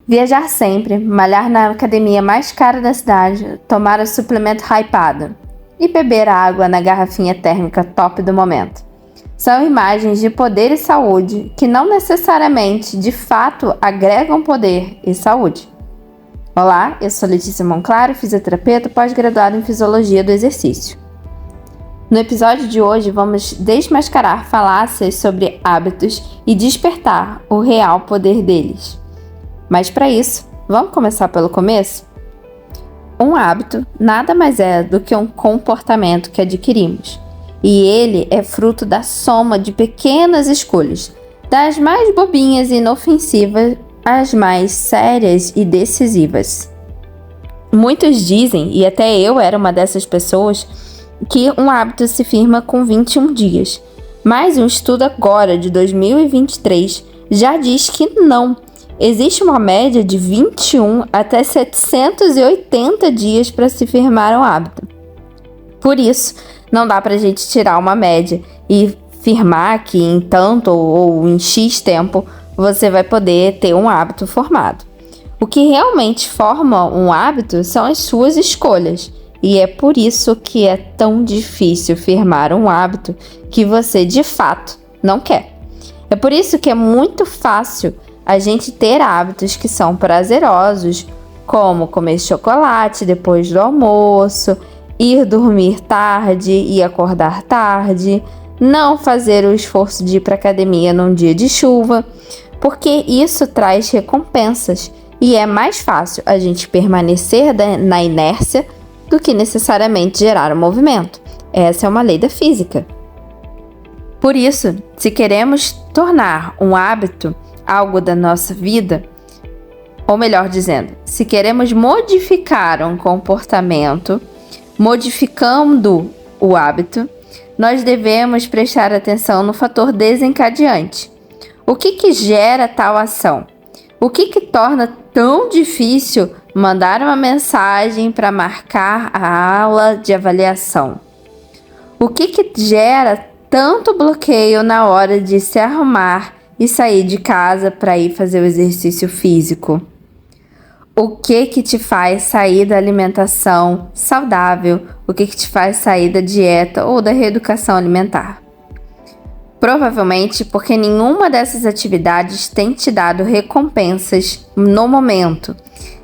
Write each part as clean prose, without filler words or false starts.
Viajar sempre, malhar na academia mais cara da cidade, tomar o suplemento hypado e beber a água na garrafinha térmica top do momento. São imagens de poder e saúde que não necessariamente, de fato, agregam poder e saúde. Olá, eu sou Letícia Monclaro, fisioterapeuta pós-graduada em Fisiologia do Exercício. No episódio de hoje vamos desmascarar falácias sobre hábitos e despertar o real poder deles. Mas para isso, vamos começar pelo começo? Um hábito nada mais é do que um comportamento que adquirimos. E ele é fruto da soma de pequenas escolhas, das mais bobinhas e inofensivas às mais sérias e decisivas. Muitos dizem, e até eu era uma dessas pessoas, que um hábito se firma com 21 dias. Mas um estudo agora, de 2023, já diz que não. Existe uma média de 21 até 780 dias para se firmar um hábito. Por isso, não dá para a gente tirar uma média e firmar que em tanto ou em X tempo você vai poder ter um hábito formado. O que realmente forma um hábito são as suas escolhas. E é por isso que é tão difícil firmar um hábito que você de fato não quer. É por isso que é muito fácil a gente ter hábitos que são prazerosos, como comer chocolate depois do almoço, ir dormir tarde e acordar tarde, não fazer o esforço de ir para a academia num dia de chuva, porque isso traz recompensas e é mais fácil a gente permanecer na inércia do que necessariamente gerar um movimento. Essa é uma lei da física. Por isso, se queremos tornar um hábito algo da nossa vida, ou melhor dizendo, se queremos modificar um comportamento, modificando o hábito, nós devemos prestar atenção no fator desencadeante. O que gera tal ação? O que torna tão difícil mandar uma mensagem para marcar a aula de avaliação? O que gera tanto bloqueio na hora de se arrumar e sair de casa para ir fazer o exercício físico? O que te faz sair da alimentação saudável? O que te faz sair da dieta ou da reeducação alimentar? Provavelmente porque nenhuma dessas atividades tem te dado recompensas no momento.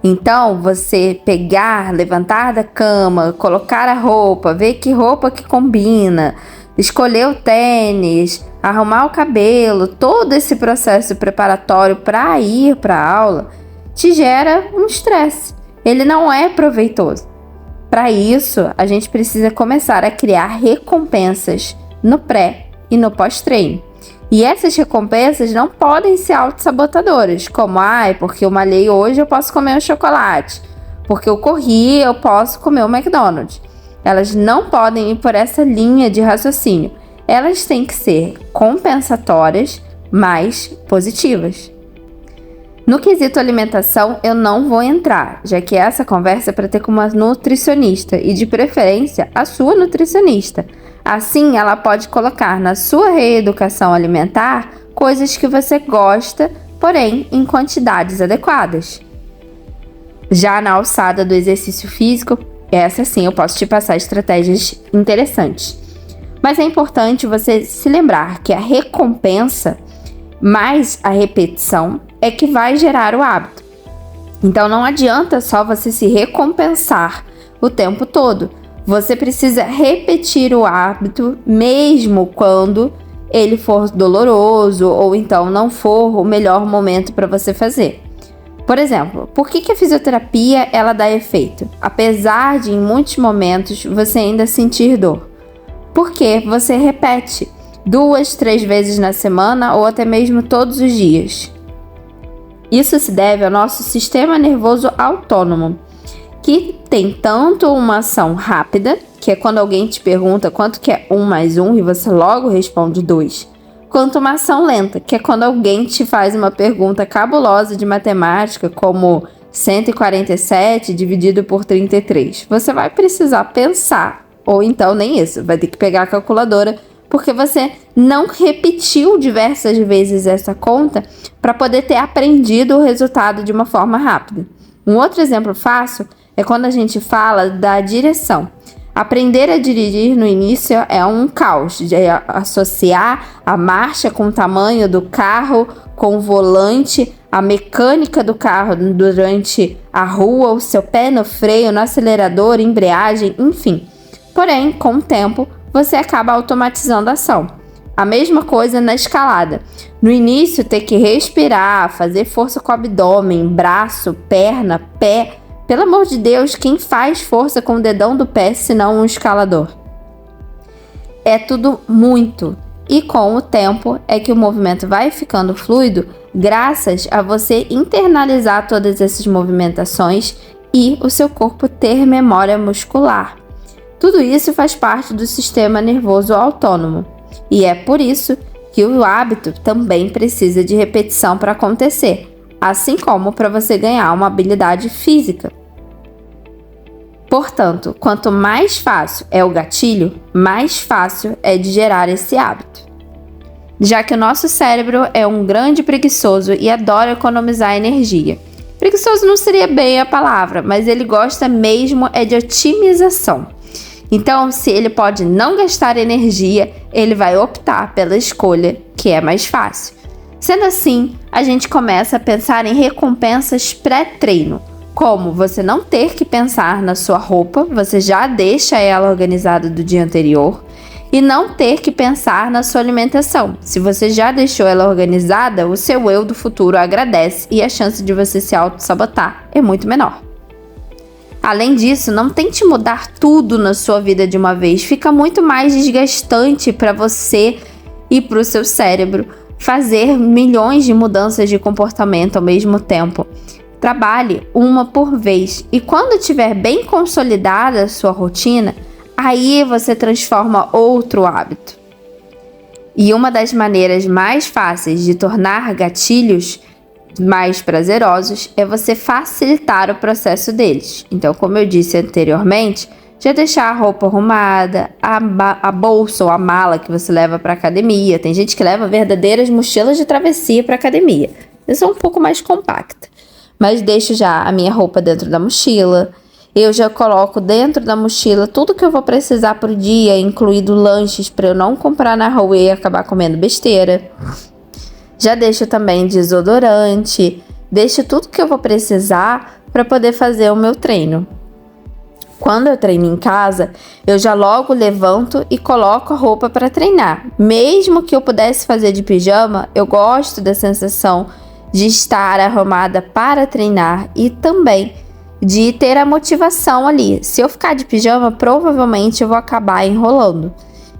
Então, você pegar, levantar da cama, colocar a roupa, ver que roupa que combina, escolher o tênis, arrumar o cabelo, todo esse processo preparatório para ir para a aula, te gera um estresse. Ele não é proveitoso. Para isso, a gente precisa começar a criar recompensas no pré e no pós-treino. E essas recompensas não podem ser autossabotadoras, como, porque eu malhei hoje eu posso comer um chocolate, porque eu corri eu posso comer um McDonald's. Elas não podem ir por essa linha de raciocínio. Elas têm que ser compensatórias, mas positivas. No quesito alimentação, eu não vou entrar, já que essa conversa é para ter com uma nutricionista e, de preferência, a sua nutricionista. Assim, ela pode colocar na sua reeducação alimentar coisas que você gosta, porém em quantidades adequadas. Já na alçada do exercício físico, essa sim eu posso te passar estratégias interessantes. Mas é importante você se lembrar que a recompensa mais a repetição é que vai gerar o hábito. Então não adianta só você se recompensar o tempo todo. Você precisa repetir o hábito mesmo quando ele for doloroso ou então não for o melhor momento para você fazer. Por exemplo, por que a fisioterapia ela dá efeito? Apesar de em muitos momentos você ainda sentir dor. Porque você repete 2, 3 vezes na semana ou até mesmo todos os dias. Isso se deve ao nosso sistema nervoso autônomo, que tem tanto uma ação rápida, que é quando alguém te pergunta quanto que é 1 mais 1 e você logo responde 2, quanto uma ação lenta, que é quando alguém te faz uma pergunta cabulosa de matemática, como 147 dividido por 33. Você vai precisar pensar, ou então nem isso, vai ter que pegar a calculadora, porque você não repetiu diversas vezes essa conta para poder ter aprendido o resultado de uma forma rápida. Um outro exemplo fácil é quando a gente fala da direção. Aprender a dirigir no início é um caos, de associar a marcha com o tamanho do carro, com o volante, a mecânica do carro durante a rua, o seu pé no freio, no acelerador, embreagem, enfim. Porém, com o tempo, você acaba automatizando a ação. A mesma coisa na escalada. No início, ter que respirar, fazer força com o abdômen, braço, perna, pé. Pelo amor de Deus, quem faz força com o dedão do pé senão um escalador? É tudo muito. E com o tempo é que o movimento vai ficando fluido graças a você internalizar todas essas movimentações e o seu corpo ter memória muscular. Tudo isso faz parte do sistema nervoso autônomo. E é por isso que o hábito também precisa de repetição para acontecer, assim como para você ganhar uma habilidade física. Portanto, quanto mais fácil é o gatilho, mais fácil é de gerar esse hábito. Já que o nosso cérebro é um grande preguiçoso e adora economizar energia. Preguiçoso não seria bem a palavra, mas ele gosta mesmo é de otimização. Então, se ele pode não gastar energia, ele vai optar pela escolha que é mais fácil. Sendo assim, a gente começa a pensar em recompensas pré-treino, como você não ter que pensar na sua roupa, você já deixa ela organizada do dia anterior, e não ter que pensar na sua alimentação. Se você já deixou ela organizada, o seu eu do futuro agradece e a chance de você se auto-sabotar é muito menor. Além disso, não tente mudar tudo na sua vida de uma vez. Fica muito mais desgastante para você e para o seu cérebro fazer milhões de mudanças de comportamento ao mesmo tempo. Trabalhe uma por vez e quando estiver bem consolidada a sua rotina, aí você transforma outro hábito. E uma das maneiras mais fáceis de tornar gatilhos mais prazerosos é você facilitar o processo deles. Então, como eu disse anteriormente, já deixar a roupa arrumada, a bolsa ou a mala que você leva para academia. Tem gente que leva verdadeiras mochilas de travessia para academia. Eu sou um pouco mais compacta, mas deixo já a minha roupa dentro da mochila. Eu já coloco dentro da mochila tudo que eu vou precisar por dia, incluindo lanches, para eu não comprar na rua e acabar comendo besteira. Já deixo também desodorante, deixo tudo que eu vou precisar para poder fazer o meu treino. Quando eu treino em casa, eu já logo levanto e coloco a roupa para treinar. Mesmo que eu pudesse fazer de pijama, eu gosto da sensação de estar arrumada para treinar e também de ter a motivação ali. Se eu ficar de pijama, provavelmente eu vou acabar enrolando.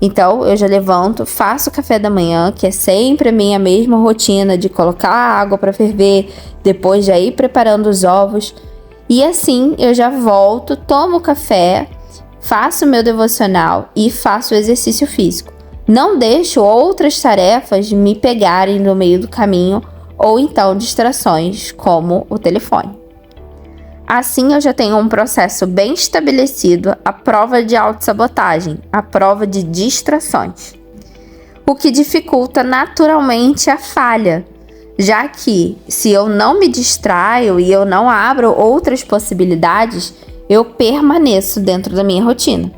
Então, eu já levanto, faço o café da manhã, que é sempre a minha mesma rotina de colocar a água para ferver, depois já ir preparando os ovos. E assim, eu já volto, tomo o café, faço o meu devocional e faço o exercício físico. Não deixo outras tarefas me pegarem no meio do caminho ou então distrações como o telefone. Assim, eu já tenho um processo bem estabelecido, a prova de autossabotagem, a prova de distrações, o que dificulta naturalmente a falha, já que se eu não me distraio e eu não abro outras possibilidades, eu permaneço dentro da minha rotina.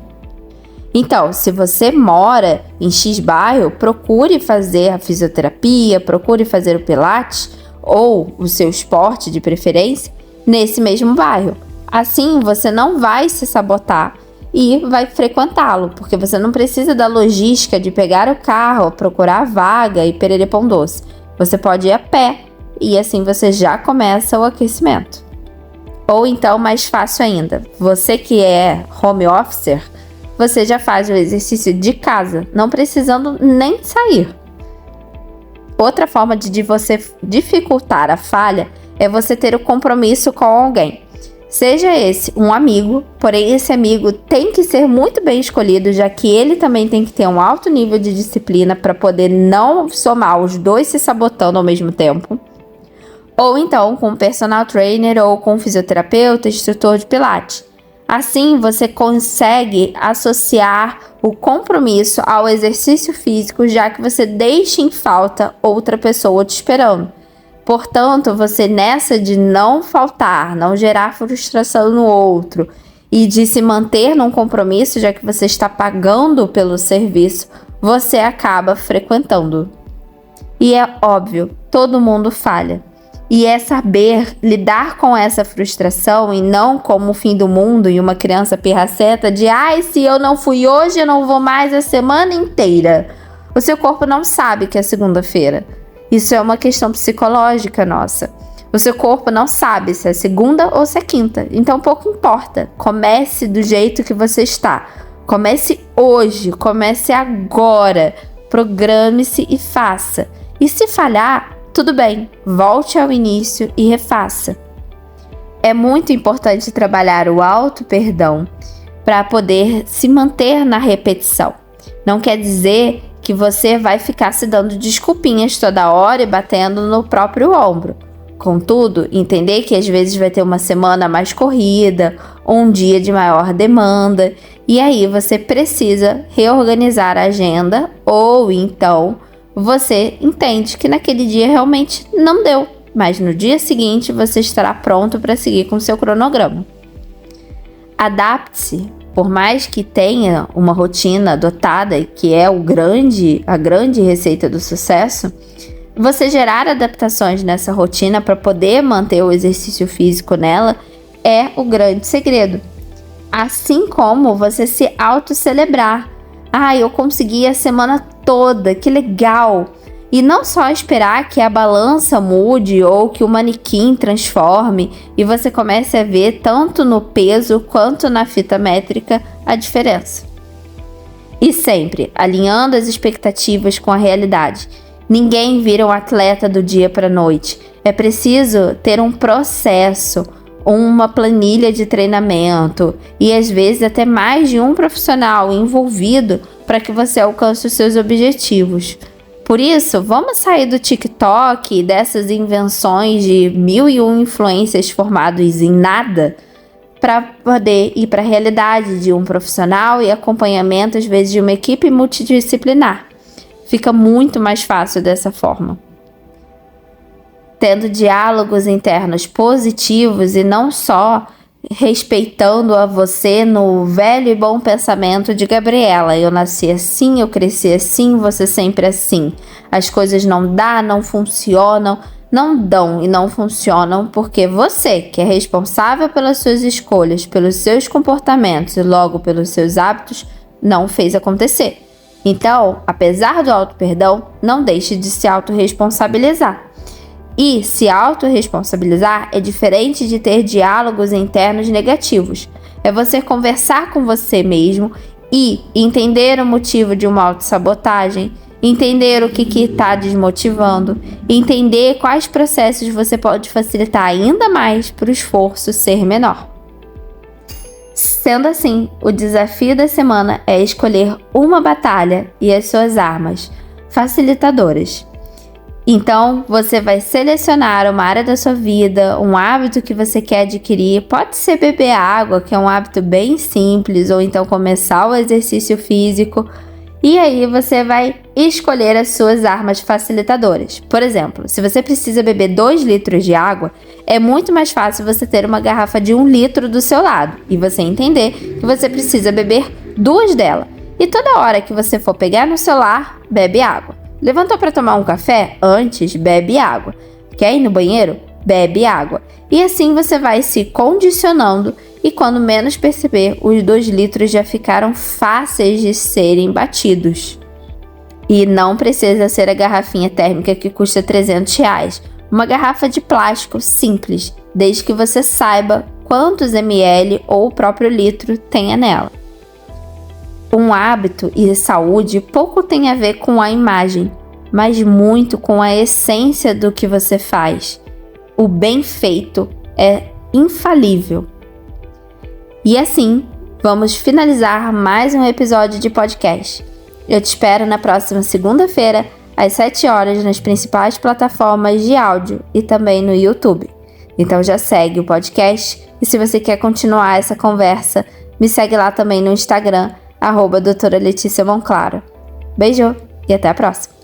Então, se você mora em X bairro, procure fazer a fisioterapia, procure fazer o pilates ou o seu esporte de preferência nesse mesmo bairro. Assim, você não vai se sabotar e vai frequentá-lo, porque você não precisa da logística de pegar o carro, procurar a vaga e perere pão doce. Você pode ir a pé e assim você já começa o aquecimento. Ou então, mais fácil ainda, você que é home officer, você já faz o exercício de casa, não precisando nem sair. Outra forma de você dificultar a falha é você ter o compromisso com alguém. Seja esse um amigo, porém esse amigo tem que ser muito bem escolhido, já que ele também tem que ter um alto nível de disciplina para poder não somar os dois se sabotando ao mesmo tempo. Ou então com um personal trainer ou com um fisioterapeuta, instrutor de pilates. Assim, você consegue associar o compromisso ao exercício físico, já que você deixa em falta outra pessoa te esperando. Portanto, você nessa de não faltar, não gerar frustração no outro e de se manter num compromisso, já que você está pagando pelo serviço, você acaba frequentando. E é óbvio, todo mundo falha. E é saber lidar com essa frustração e não como o fim do mundo e uma criança pirracenta de se eu não fui hoje, eu não vou mais a semana inteira. O seu corpo não sabe que é segunda-feira. Isso é uma questão psicológica nossa. O seu corpo não sabe se é segunda ou se é quinta. Então pouco importa. Comece do jeito que você está. Comece hoje, comece agora. Programe-se e faça. E se falhar, tudo bem, volte ao início e refaça. É muito importante trabalhar o auto-perdão para poder se manter na repetição. Não quer dizer que você vai ficar se dando desculpinhas toda hora e batendo no próprio ombro. Contudo, entender que às vezes vai ter uma semana mais corrida, ou um dia de maior demanda, e aí você precisa reorganizar a agenda, ou então você entende que naquele dia realmente não deu, mas no dia seguinte você estará pronto para seguir com seu cronograma. Adapte-se, por mais que tenha uma rotina adotada, que é a grande receita do sucesso, você gerar adaptações nessa rotina para poder manter o exercício físico nela é o grande segredo. Assim como você se auto-celebrar. Eu consegui a semana toda, que legal! E não só esperar que a balança mude ou que o manequim transforme e você comece a ver tanto no peso quanto na fita métrica a diferença. E sempre alinhando as expectativas com a realidade. Ninguém vira um atleta do dia para a noite. É preciso ter um processo, uma planilha de treinamento e às vezes até mais de um profissional envolvido para que você alcance os seus objetivos. Por isso, vamos sair do TikTok e dessas invenções de 1001 influencers formados em nada para poder ir para a realidade de um profissional e acompanhamento, às vezes, de uma equipe multidisciplinar. Fica muito mais fácil dessa forma. Tendo diálogos internos positivos e não só respeitando a você no velho e bom pensamento de Gabriela. Eu nasci assim, eu cresci assim, você sempre assim. As coisas não dão, não funcionam, não dão e não funcionam porque você, que é responsável pelas suas escolhas, pelos seus comportamentos e logo pelos seus hábitos, não fez acontecer. Então, apesar do auto-perdão, não deixe de se autorresponsabilizar. E se autorresponsabilizar é diferente de ter diálogos internos negativos. É você conversar com você mesmo e entender o motivo de uma autossabotagem, entender o que está desmotivando, entender quais processos você pode facilitar ainda mais para o esforço ser menor. Sendo assim, o desafio da semana é escolher uma batalha e as suas armas facilitadoras. Então, você vai selecionar uma área da sua vida, um hábito que você quer adquirir. Pode ser beber água, que é um hábito bem simples, ou então começar o exercício físico. E aí você vai escolher as suas armas facilitadoras. Por exemplo, se você precisa beber 2 litros de água, é muito mais fácil você ter uma garrafa de 1 litro do seu lado e você entender que você precisa beber 2 dela. E toda hora que você for pegar no celular, bebe água. Levantou para tomar um café? Antes, bebe água. Quer ir no banheiro? Bebe água. E assim você vai se condicionando e quando menos perceber, os 2 litros já ficaram fáceis de serem batidos. E não precisa ser a garrafinha térmica que custa R$300. Uma garrafa de plástico simples, desde que você saiba quantos ml ou o próprio litro tenha nela. Um hábito e saúde pouco tem a ver com a imagem, mas muito com a essência do que você faz. O bem feito é infalível. E assim, vamos finalizar mais um episódio de podcast. Eu te espero na próxima segunda-feira, às 7 horas, nas principais plataformas de áudio e também no YouTube. Então já segue o podcast e se você quer continuar essa conversa, me segue lá também no Instagram, @doutora Letícia Monclaro. Beijo e até a próxima!